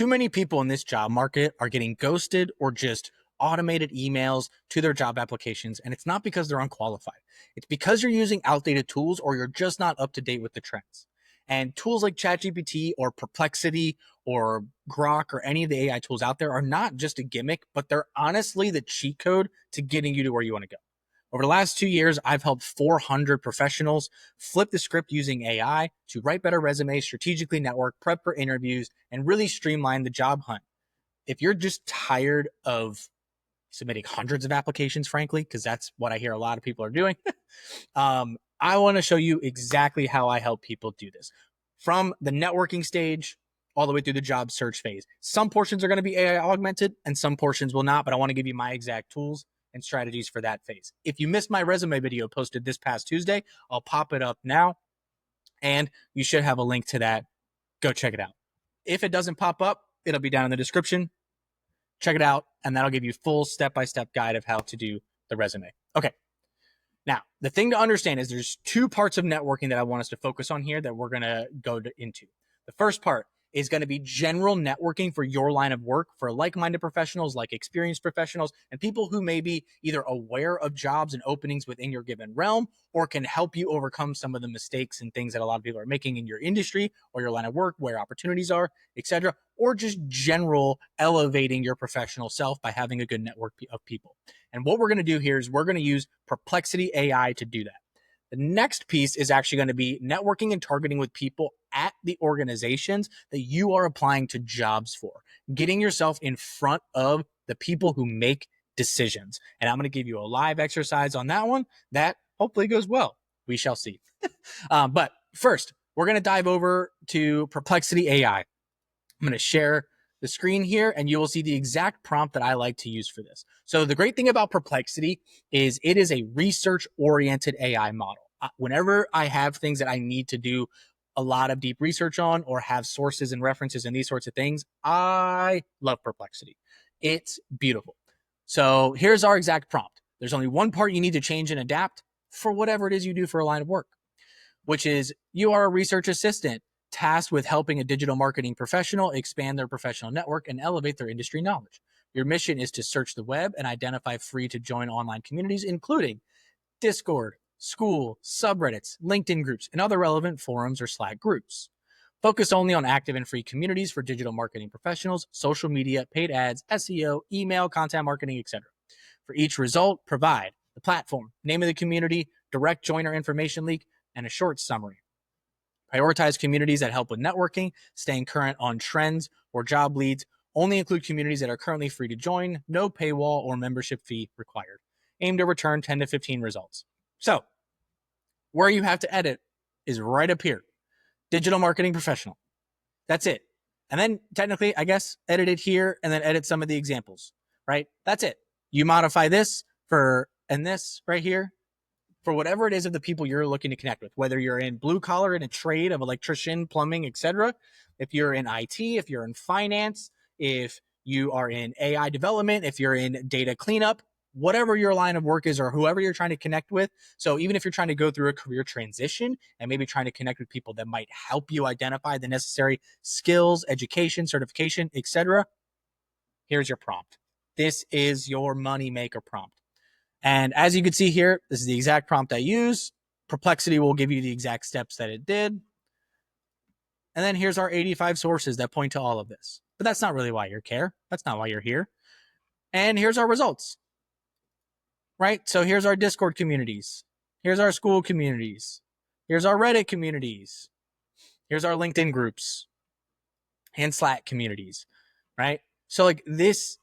Too many people in this job market are getting ghosted or just automated emails to their job applications. And it's not because they're unqualified. It's because you're using outdated tools or you're just not up to date with the trends. And tools like ChatGPT or Perplexity or Grok or any of the AI tools out there are not just a gimmick, but they're honestly the cheat code to getting you to where you want to go. Over the last 2 years, I've helped 400 professionals flip the script using AI to write better resumes, strategically network, prep for interviews, and really streamline the job hunt. If you're just tired of submitting hundreds of applications, frankly, because that's what I hear a lot of people are doing, I want to show you exactly how I help people do this. From the networking stage all the way through the job search phase. Some portions are going to be AI augmented and some portions will not, but I want to give you my exact tools and strategies for that phase. If you missed my resume video posted this past Tuesday, I'll pop it up now and you should have a link to that. Go check it out. If it doesn't pop up, it'll be down in the description. Check it out and that'll give you full step-by-step guide of how to do the resume. Okay. Now, the thing to understand is there's two parts of networking that I want us to focus on here that we're going to go into. The first part is going to be general networking for your line of work for like-minded professionals, like experienced professionals, and people who may be either aware of jobs and openings within your given realm or can help you overcome some of the mistakes and things that a lot of people are making in your industry or your line of work, where opportunities are, etc., or just general elevating your professional self by having a good network of people. And what we're going to do here is we're going to use Perplexity AI to do that. The next piece is actually going to be networking and targeting with people at the organizations that you are applying to jobs for, getting yourself in front of the people who make decisions. And I'm going to give you a live exercise on that one that hopefully goes well. We shall see. But first, we're going to dive over to Perplexity AI. I'm going to share the screen here and you will see the exact prompt that I like to use for this. So the great thing about Perplexity is it is a research-oriented AI model. Whenever I have things that I need to do a lot of deep research on or have sources and references and these sorts of things, I love Perplexity. It's beautiful. So here's our exact prompt. There's only one part you need to change and adapt for whatever it is you do for a line of work, which is you are a research assistant tasked with helping a digital marketing professional expand their professional network and elevate their industry knowledge. Your mission is to search the web and identify free to join online communities, including Discord, school, subreddits, LinkedIn groups, and other relevant forums or Slack groups. Focus only on active and free communities for digital marketing professionals, social media, paid ads, SEO, email, content marketing, etc. For each result, provide the platform, name of the community, direct joiner information leak, and a short summary. Prioritize communities that help with networking, staying current on trends or job leads. Only include communities that are currently free to join, no paywall or membership fee required. Aim to return 10 to 15 results. So, where you have to edit is right up here. Digital marketing professional. That's it. And then technically, I guess, edit it here and then edit some of the examples, right? That's it. You modify this and this right here for whatever it is of the people you're looking to connect with, whether you're in blue collar in a trade of electrician, plumbing, etc. If you're in IT, if you're in finance, if you are in AI development, if you're in data cleanup, whatever your line of work is or whoever you're trying to connect with. So even if you're trying to go through a career transition and maybe trying to connect with people that might help you identify the necessary skills, education, certification, etc., here's your prompt. This is your moneymaker prompt. And as you can see here, this is the exact prompt I use. Perplexity will give you the exact steps that it did. And then here's our 85 sources that point to all of this. But that's not really why you care. That's not why you're here. And here's our results. Right? So here's our Discord communities. Here's our school communities. Here's our Reddit communities. Here's our LinkedIn groups and Slack communities. Right? So like this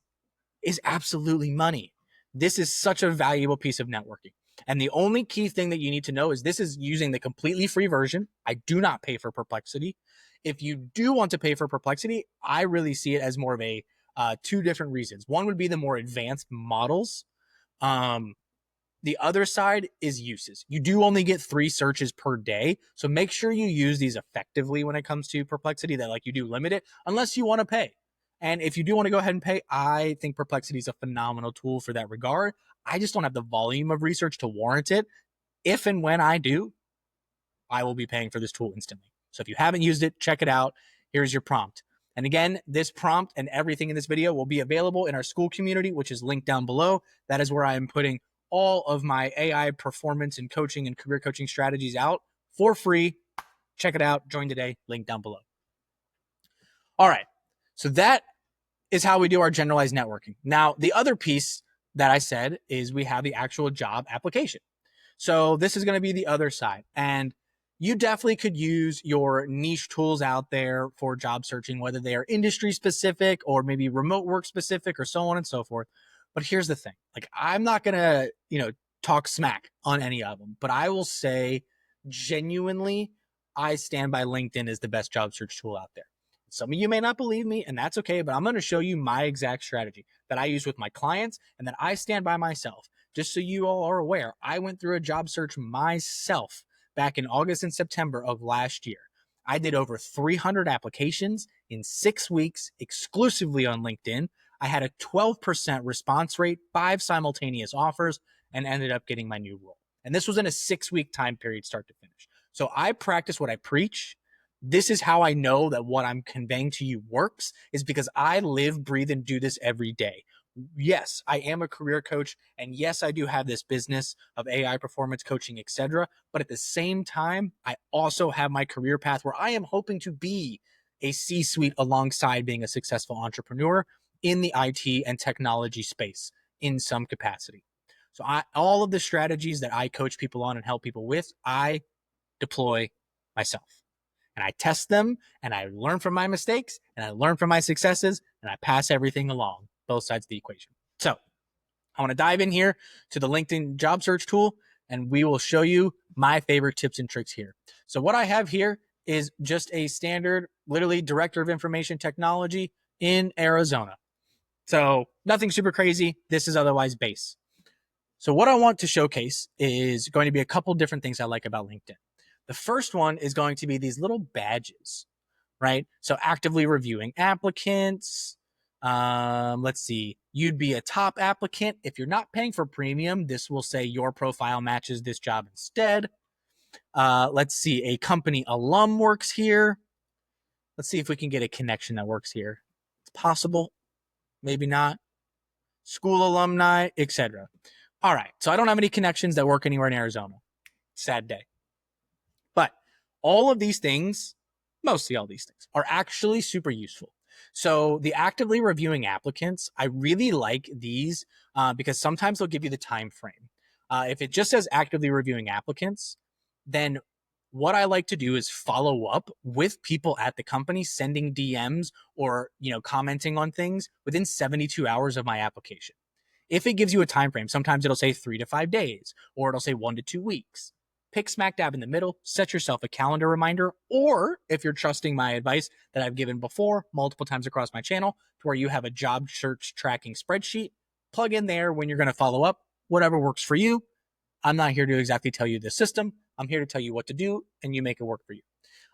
is absolutely money. This is such a valuable piece of networking. And the only key thing that you need to know is this is using the completely free version. I do not pay for Perplexity. If you do want to pay for Perplexity, I really see it as more of a two different reasons. One would be the more advanced models. The other side is uses. You do only get 3 searches per day. So make sure you use these effectively when it comes to Perplexity, that like you do limit it unless you want to pay. And if you do want to go ahead and pay, I think Perplexity is a phenomenal tool for that regard. I just don't have the volume of research to warrant it. If and when I do, I will be paying for this tool instantly. So if you haven't used it, check it out. Here's your prompt. And again, this prompt and everything in this video will be available in our school community, which is linked down below. That is where I am putting all of my AI performance and coaching and career coaching strategies out for free. Check it out. Join today. Link down below. All right. So that is how we do our generalized networking. Now, the other piece that I said is we have the actual job application. So this is going to be the other side. And you definitely could use your niche tools out there for job searching, whether they are industry specific or maybe remote work specific or so on and so forth. But here's the thing. Like, I'm not going to, talk smack on any of them, but I will say genuinely, I stand by LinkedIn as the best job search tool out there. Some of you may not believe me, and that's okay, but I'm going to show you my exact strategy that I use with my clients and that I stand by myself. Just so you all are aware, I went through a job search myself back in August and September of last year. I did over 300 applications in 6 weeks exclusively on LinkedIn. I had a 12% response rate, 5 simultaneous offers, and ended up getting my new role. And this was in a 6-week time period, start to finish. So I practice what I preach. This is how I know that what I'm conveying to you works, is because I live, breathe, and do this every day. Yes, I am a career coach, and yes, I do have this business of AI performance coaching, etc. But at the same time, I also have my career path where I am hoping to be a C-suite alongside being a successful entrepreneur in the IT and technology space in some capacity. So all of the strategies that I coach people on and help people with, I deploy myself. And I test them, and I learn from my mistakes, and I learn from my successes, and I pass everything along, both sides of the equation. So I want to dive in here to the LinkedIn job search tool, and we will show you my favorite tips and tricks here. So what I have here is just a standard, literally director of information technology in Arizona. So nothing super crazy. This is otherwise base. So what I want to showcase is going to be a couple different things I like about LinkedIn. The first one is going to be these little badges, right? So actively reviewing applicants. Let's see. You'd be a top applicant. If you're not paying for premium, this will say your profile matches this job instead. Let's see. A company alum works here. Let's see if we can get a connection that works here. It's possible. Maybe not. School alumni, etc. All right. So I don't have any connections that work anywhere in Arizona. Sad day. But all of these things, mostly all these things, are actually super useful. So the actively reviewing applicants, I really like these because sometimes they'll give you the time frame. If it just says actively reviewing applicants, then what I like to do is follow up with people at the company, sending DMs or commenting on things within 72 hours of my application. If it gives you a time frame, sometimes it'll say 3 to 5 days, or it'll say 1 to 2 weeks. Pick smack dab in the middle, set yourself a calendar reminder, or if you're trusting my advice that I've given before multiple times across my channel, to where you have a job search tracking spreadsheet, plug in there when you're going to follow up, whatever works for you. I'm not here to exactly tell you the system. I'm here to tell you what to do, and you make it work for you.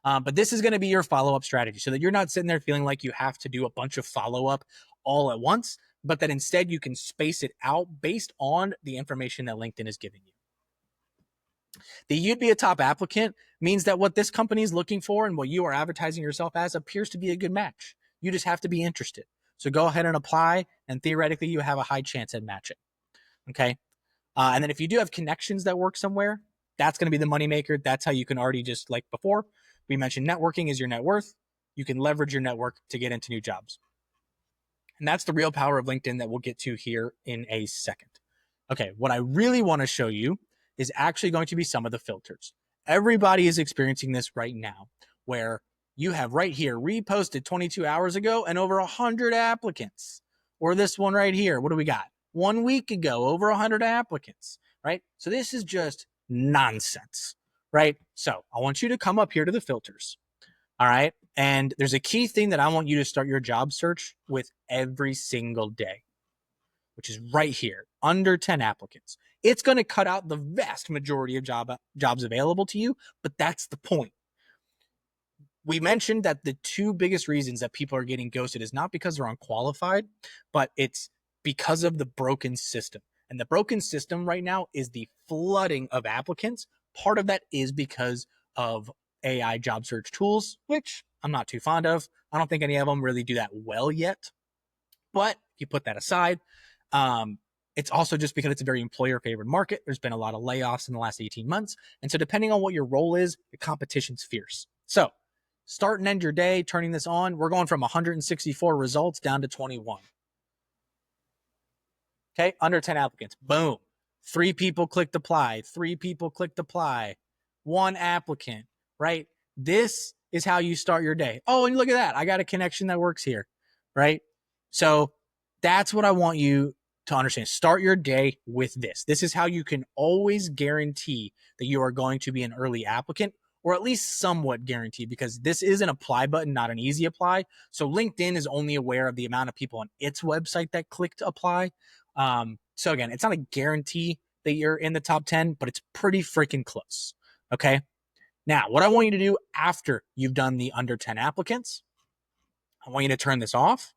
But this is going to be your follow-up strategy so that you're not sitting there feeling like you have to do a bunch of follow-up all at once, but that instead you can space it out based on the information that LinkedIn is giving you. The you'd be a top applicant means that what this company is looking for and what you are advertising yourself as appears to be a good match. You just have to be interested. So go ahead and apply, and theoretically you have a high chance at matching. Okay. And then if you do have connections that work somewhere, that's going to be the moneymaker. That's how you can already, just like before, we mentioned networking is your net worth. You can leverage your network to get into new jobs. And that's the real power of LinkedIn that we'll get to here in a second. Okay, what I really want to show you is actually going to be some of the filters. Everybody is experiencing this right now, where you have right here reposted 22 hours ago and over 100 applicants. Or this one right here, what do we got? 1 week ago, over 100 applicants, right? So this is just nonsense, right? So I want you to come up here to the filters. All right. And there's a key thing that I want you to start your job search with every single day, which is right here, under 10 applicants. It's going to cut out the vast majority of jobs available to you, but that's the point. We mentioned that the 2 biggest reasons that people are getting ghosted is not because they're unqualified, but it's because of the broken system. And the broken system right now is the flooding of applicants. Part of that is because of AI job search tools, which I'm not too fond of. I don't think any of them really do that well yet. But if you put that aside, um, it's also just because it's a very employer favored market. There's been a lot of layoffs in the last 18 months. And so, depending on what your role is, the competition's fierce. So, start and end your day turning this on. We're going from 164 results down to 21. Okay, under 10 applicants. Boom. 3 people clicked apply. 3 people clicked apply. 1 applicant, right? This is how you start your day. Oh, and look at that. I got a connection that works here, right? So that's what I want you to understand. Start your day with this. This is how you can always guarantee that you are going to be an early applicant, or at least somewhat guaranteed, because this is an apply button, not an easy apply. So LinkedIn is only aware of the amount of people on its website that clicked apply. So again, it's not a guarantee that you're in the top 10, but it's pretty freaking close. Okay. Now, what I want you to do after you've done the under 10 applicants, I want you to turn this off.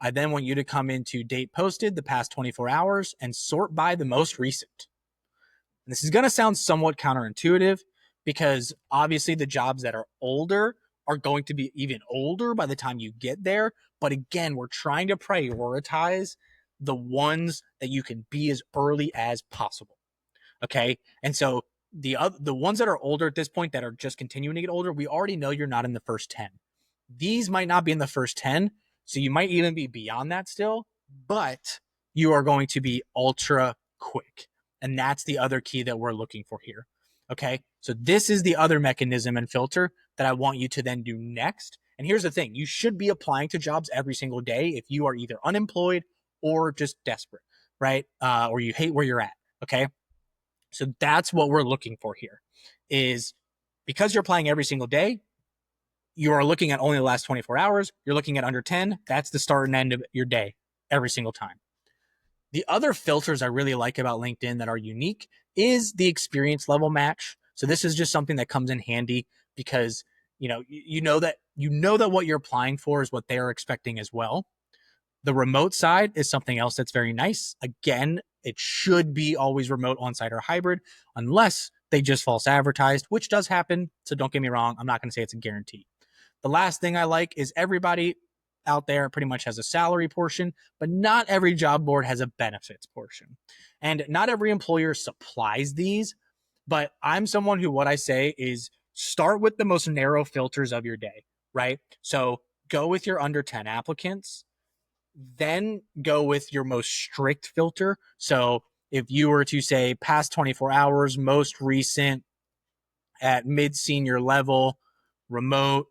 I then want you to come into date posted the past 24 hours and sort by the most recent. And this is going to sound somewhat counterintuitive because obviously the jobs that are older are going to be even older by the time you get there. But again, we're trying to prioritize the ones that you can be as early as possible. Okay. And so the ones that are older at this point that are just continuing to get older, we already know you're not in the first 10. These might not be in the first 10. So you might even be beyond that still, but you are going to be ultra quick. And that's the other key that we're looking for here. Okay. So this is the other mechanism and filter that I want you to then do next. And here's the thing, you should be applying to jobs every single day if you are either unemployed or just desperate, right? Or you hate where you're at. Okay. So that's what we're looking for here is because you're applying every single day, you are looking at only the last 24 hours. You're looking at under 10. That's the start and end of your day every single time. The other filters I really like about LinkedIn that are unique is the experience level match. So this is just something that comes in handy because you know that what you're applying for is what they're expecting as well. The remote side is something else that's very nice. Again, it should be always remote, on-site, or hybrid, unless they just false advertised, which does happen. So don't get me wrong. I'm not going to say it's a guarantee. The last thing I like is everybody out there pretty much has a salary portion, but not every job board has a benefits portion. And not every employer supplies these, but I'm someone who what I say is start with the most narrow filters of your day, right? So go with your under 10 applicants, then go with your most strict filter. So if you were to say past 24 hours, most recent at mid senior level, remote,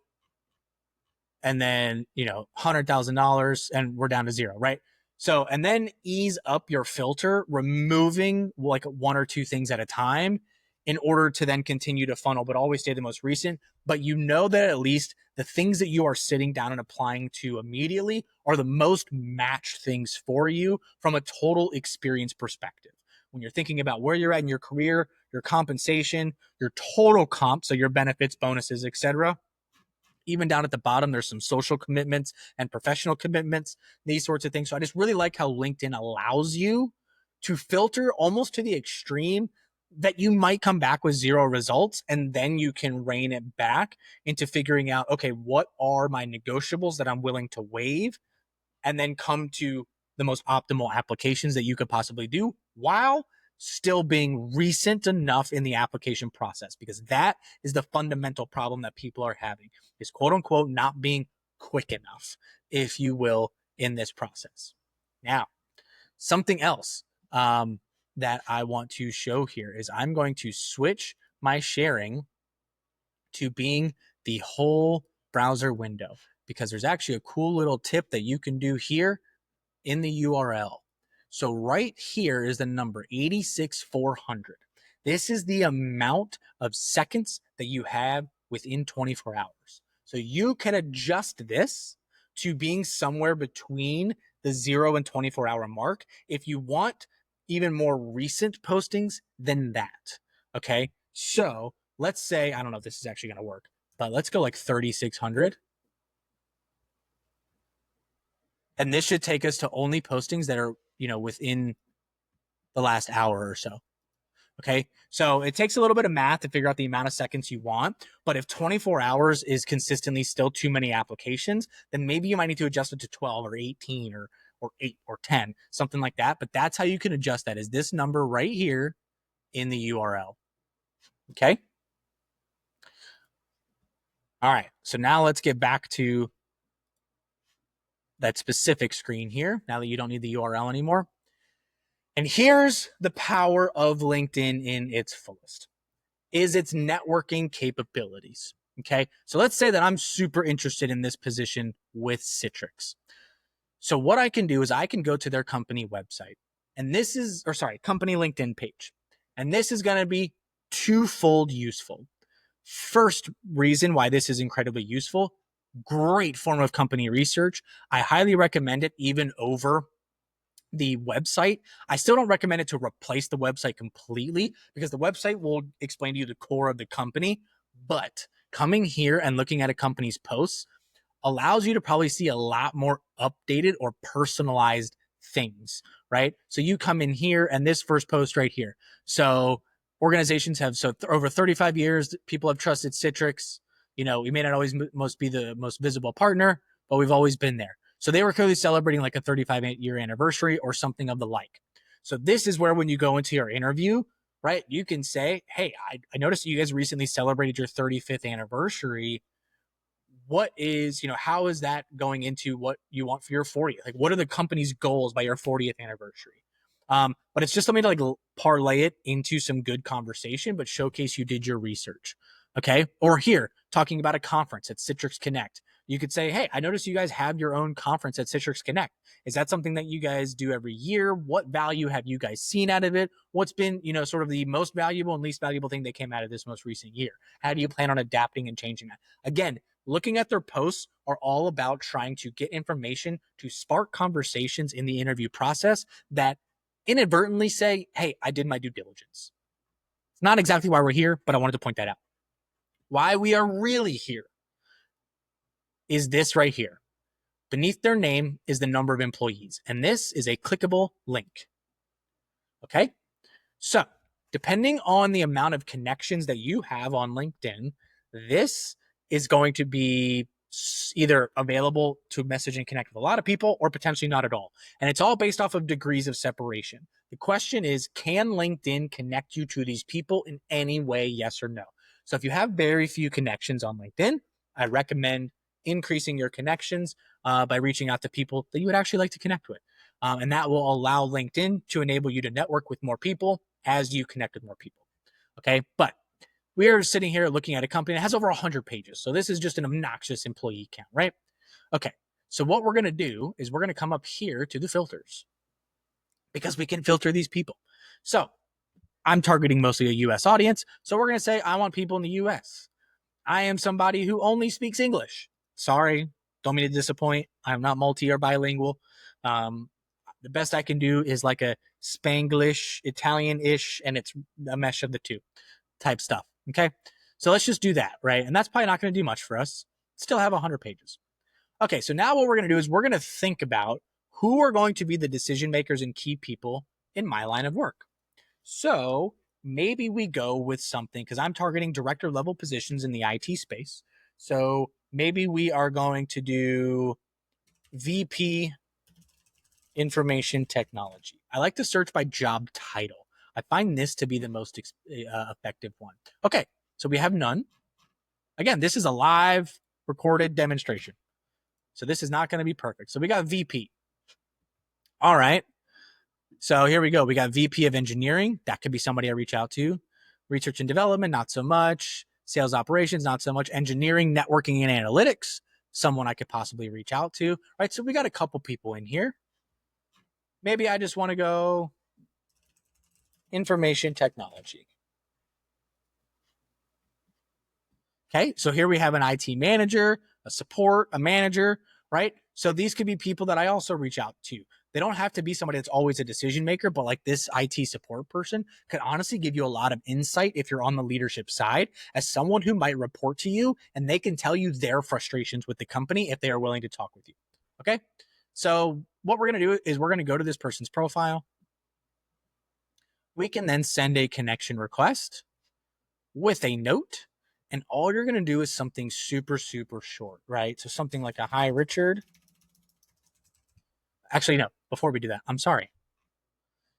and then $100,000 and we're down to 0, right? So and then ease up your filter, removing like 1 or 2 things at a time in order to then continue to funnel, but always stay the most recent. But you know that at least the things that you are sitting down and applying to immediately are the most matched things for you from a total experience perspective. When you're thinking about where you're at in your career, your compensation, your total comp, so your benefits, bonuses, etc., even down at the bottom, there's some social commitments and professional commitments, these sorts of things. So I just really like how LinkedIn allows you to filter almost to the extreme that you might come back with 0 results, and then you can rein it back into figuring out, okay, what are my negotiables that I'm willing to waive, and then come to the most optimal applications that you could possibly do while still being recent enough in the application process, because that is the fundamental problem that people are having, is quote unquote not being quick enough, if you will, in this process. Now, something else that I want to show here is I'm going to switch my sharing to being the whole browser window, because there's actually a cool little tip that you can do here in the URL. So right here is the number 86400. This is the amount of seconds that you have within 24 hours. So you can adjust this to being somewhere between the 0 and 24-hour mark if you want even more recent postings than that. Okay. So let's say, I don't know if this is actually going to work, but let's go like 3600. And this should take us to only postings that are, within the last hour or so. Okay. So it takes a little bit of math to figure out the amount of seconds you want. But if 24 hours is consistently still too many applications, then maybe you might need to adjust it to 12 or 18 or 8 or 10, something like that. But that's how you can adjust that, is this number right here in the URL. Okay. All right. So now let's get back to that specific screen here, now that you don't need the URL anymore. And here's the power of LinkedIn in its fullest, is its networking capabilities. Okay. So let's say that I'm super interested in this position with Citrix. So what I can do is I can go to their company website, and this is, or sorry, company LinkedIn page. And this is going to be twofold useful. First reason why this is incredibly useful, great form of company research. I highly recommend it even over the website. I still don't recommend it to replace the website completely, because the website will explain to you the core of the company. But coming here and looking at a company's posts allows you to probably see a lot more updated or personalized things, right? So you come in here and this first post right here. So organizations have, over 35 years, people have trusted Citrix. You know, we may not always most be the most visible partner, but we've always been there. So they were clearly celebrating like a 35-year anniversary or something of the like. So this is where, when you go into your interview, right, you can say, hey, I noticed you guys recently celebrated your 35th anniversary. What is, how is that going into what you want for your 40th? Like, what are the company's goals by your 40th anniversary? But it's just something to like parlay it into some good conversation, but showcase you did your research. Okay. Or here, talking about a conference at Citrix Connect, you could say, hey, I noticed you guys have your own conference at Citrix Connect. Is that something that you guys do every year? What value have you guys seen out of it? What's been, sort of the most valuable and least valuable thing that came out of this most recent year? How do you plan on adapting and changing that? Again, looking at their posts are all about trying to get information to spark conversations in the interview process that inadvertently say, hey, I did my due diligence. It's not exactly why we're here, but I wanted to point that out. Why we are really here is this right here. Beneath their name is the number of employees, and this is a clickable link. Okay? So, depending on the amount of connections that you have on LinkedIn, this is going to be either available to message and connect with a lot of people or potentially not at all. And it's all based off of degrees of separation. The question is, can LinkedIn connect you to these people in any way, yes or no? So if you have very few connections on LinkedIn, I recommend increasing your connections by reaching out to people that you would actually like to connect with. And that will allow LinkedIn to enable you to network with more people as you connect with more people. Okay. But we are sitting here looking at a company that has over 100 pages. So this is just an obnoxious employee count, right? Okay. So what we're going to do is we're going to come up here to the filters, because we can filter these people. So I'm targeting mostly a US audience. So we're going to say, I want people in the US. I am somebody who only speaks English. Sorry, don't mean to disappoint. I'm not multi or bilingual. The best I can do is like a Spanglish, Italian-ish, and it's a mesh of the two type stuff. Okay. So let's just do that, right? And that's probably not going to do much for us. Still have 100 pages. Okay. So now what we're going to do is we're going to think about who are going to be the decision makers and key people in my line of work. So maybe we go with something, because I'm targeting director level positions in the IT space. So maybe we are going to do VP information technology. I like to search by job title. I find this to be the most effective one. Okay, so we have none. Again, this is a live recorded demonstration. So this is not going to be perfect. So we got VP. All right. So here we go. We got VP of engineering. That could be somebody I reach out to. Research and development, not so much. Sales operations, not so much. Engineering, networking, and analytics, someone I could possibly reach out to. Right. So we got a couple people in here. Maybe I just want to go information technology. Okay, so here we have an IT manager, a support, a manager, right? So these could be people that I also reach out to. They don't have to be somebody that's always a decision maker, but like this IT support person could honestly give you a lot of insight if you're on the leadership side, as someone who might report to you, and they can tell you their frustrations with the company if they are willing to talk with you. Okay, so what we're going to do is we're going to go to this person's profile. We can then send a connection request with a note, and all you're going to do is something super, super short, right? So something like a hi, Richard. Actually, no, before we do that, I'm sorry.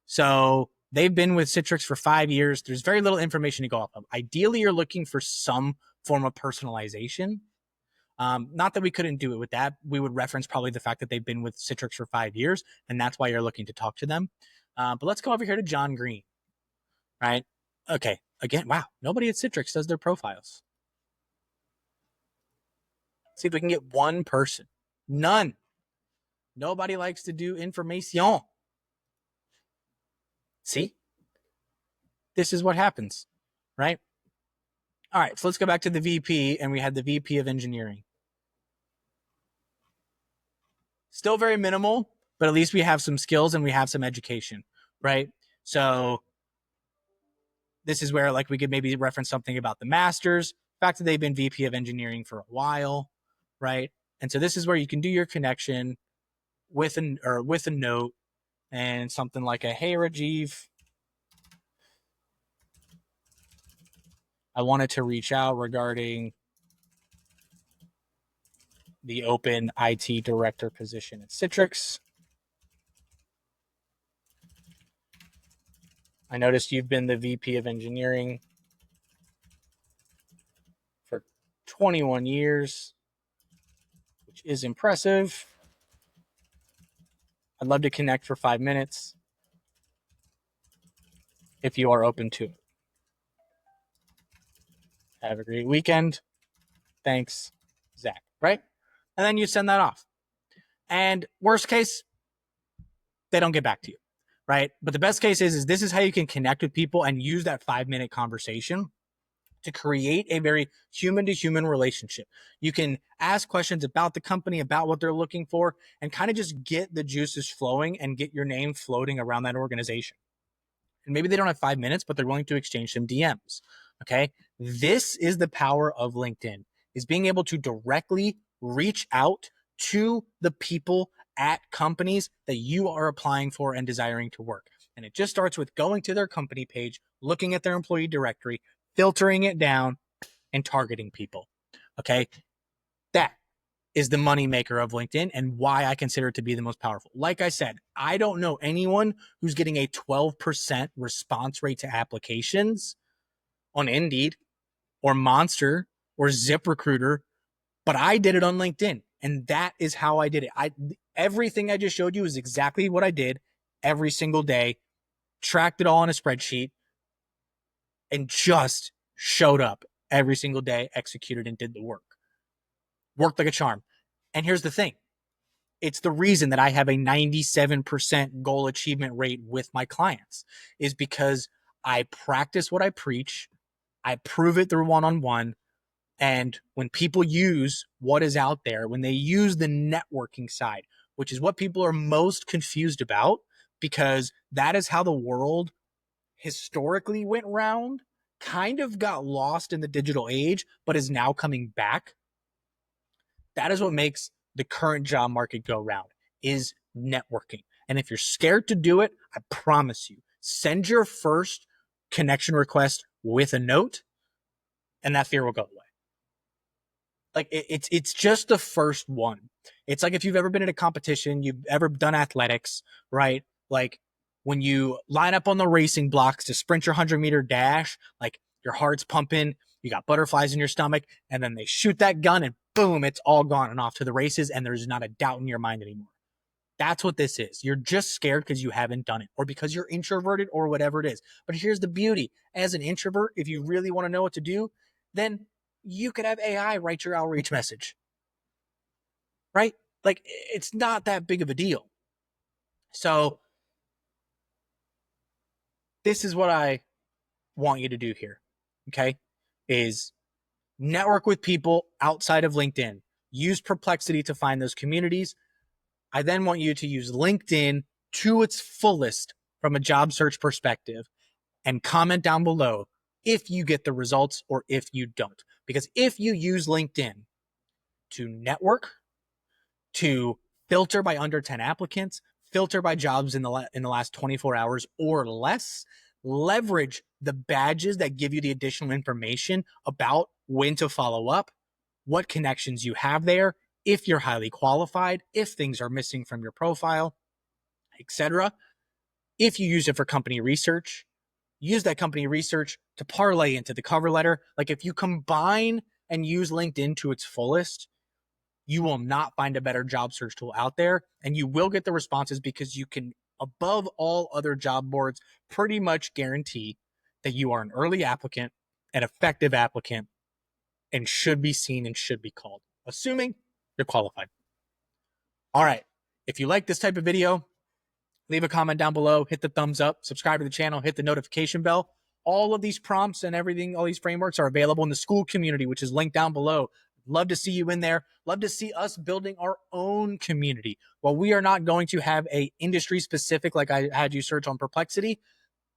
So they've been with Citrix for 5 years. There's very little information to go off of. Ideally, you're looking for some form of personalization. Not that we couldn't do it with that. We would reference probably the fact that they've been with Citrix for 5 years, and that's why you're looking to talk to them. But let's go over here to John Green, right? Okay. Again, wow, nobody at Citrix does their profiles. See if we can get one person. None. Nobody likes to do information. See? This is what happens, right? All right, so let's go back to the VP, and we had the VP of engineering. Still very minimal, but at least we have some skills and we have some education, right? So this is where like we could maybe reference something about the masters, the fact that they've been VP of engineering for a while, right? And so this is where you can do your connection with a note and something like a hey Rajiv, I wanted to reach out regarding the open IT director position at Citrix. I noticed you've been the VP of engineering for 21 years, which is impressive. I'd love to connect for 5 minutes if you are open to it. Have a great weekend. Thanks, Zach. Right? And then you send that off. And worst case, they don't get back to you. Right? But the best case is this is how you can connect with people and use that 5 minute conversation to create a very human to human relationship. You can ask questions about the company, about what they're looking for, and kind of just get the juices flowing and get your name floating around that organization. And maybe they don't have 5 minutes, but they're willing to exchange some DMs. Okay. This is the power of LinkedIn, is being able to directly reach out to the people at companies that you are applying for and desiring to work. And it just starts with going to their company page, looking at their employee directory, filtering it down, and targeting people. Okay. That is the moneymaker of LinkedIn and why I consider it to be the most powerful. Like I said, I don't know anyone who's getting a 12% response rate to applications on Indeed or Monster or ZipRecruiter, but I did it on LinkedIn. And that is how I did it. Everything I just showed you is exactly what I did every single day, tracked it all in a spreadsheet, and just showed up every single day, executed, and did the work. Worked like a charm. And here's the thing. It's the reason that I have a 97% goal achievement rate with my clients, is because I practice what I preach. I prove it through one-on-one. And when people use what is out there, when they use the networking side, which is what people are most confused about, because that is how the world historically went round, kind of got lost in the digital age, but is now coming back. That is what makes the current job market go round, is networking. And if you're scared to do it, I promise you, send your first connection request with a note, and that fear will go away. Like it's just the first one. It's like if you've ever been in a competition, you've ever done athletics, right? Like when you line up on the racing blocks to sprint your 100-meter dash, like your heart's pumping, you got butterflies in your stomach, and then they shoot that gun and boom, it's all gone and off to the races, and there's not a doubt in your mind anymore. That's what this is. You're just scared because you haven't done it or because you're introverted or whatever it is. But here's the beauty. As an introvert, if you really want to know what to do, then you could have AI write your outreach message, right? Like it's not that big of a deal. So this is what I want you to do here. Okay. Is network with people outside of LinkedIn. Use Perplexity to find those communities. I then want you to use LinkedIn to its fullest from a job search perspective and comment down below if you get the results or if you don't. Because if you use LinkedIn to network, to filter by under 10 applicants, filter by jobs in the last 24 hours or less, leverage the badges that give you the additional information about when to follow up, what connections you have there, if you're highly qualified, if things are missing from your profile, etc. If you use it for company research, use that company research to parlay into the cover letter. Like if you combine and use LinkedIn to its fullest, you will not find a better job search tool out there, and you will get the responses because you can, above all other job boards, pretty much guarantee that you are an early applicant, an effective applicant, and should be seen and should be called, assuming you're qualified. All right. If you like this type of video, leave a comment down below, hit the thumbs up, subscribe to the channel, hit the notification bell. All of these prompts and everything, all these frameworks are available in the Skool community, which is linked down below. Love to see you in there. Love to see us building our own community. While we are not going to have a industry specific, like I had you search on Perplexity,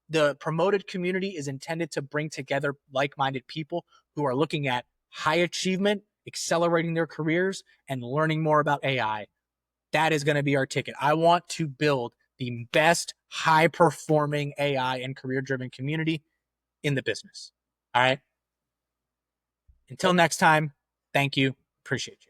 the promoted community is intended to bring together like-minded people who are looking at high achievement, accelerating their careers, and learning more about AI. That is going to be our ticket. I want to build the best high-performing AI and career-driven community in the business. All right. Until next time, thank you. Appreciate you.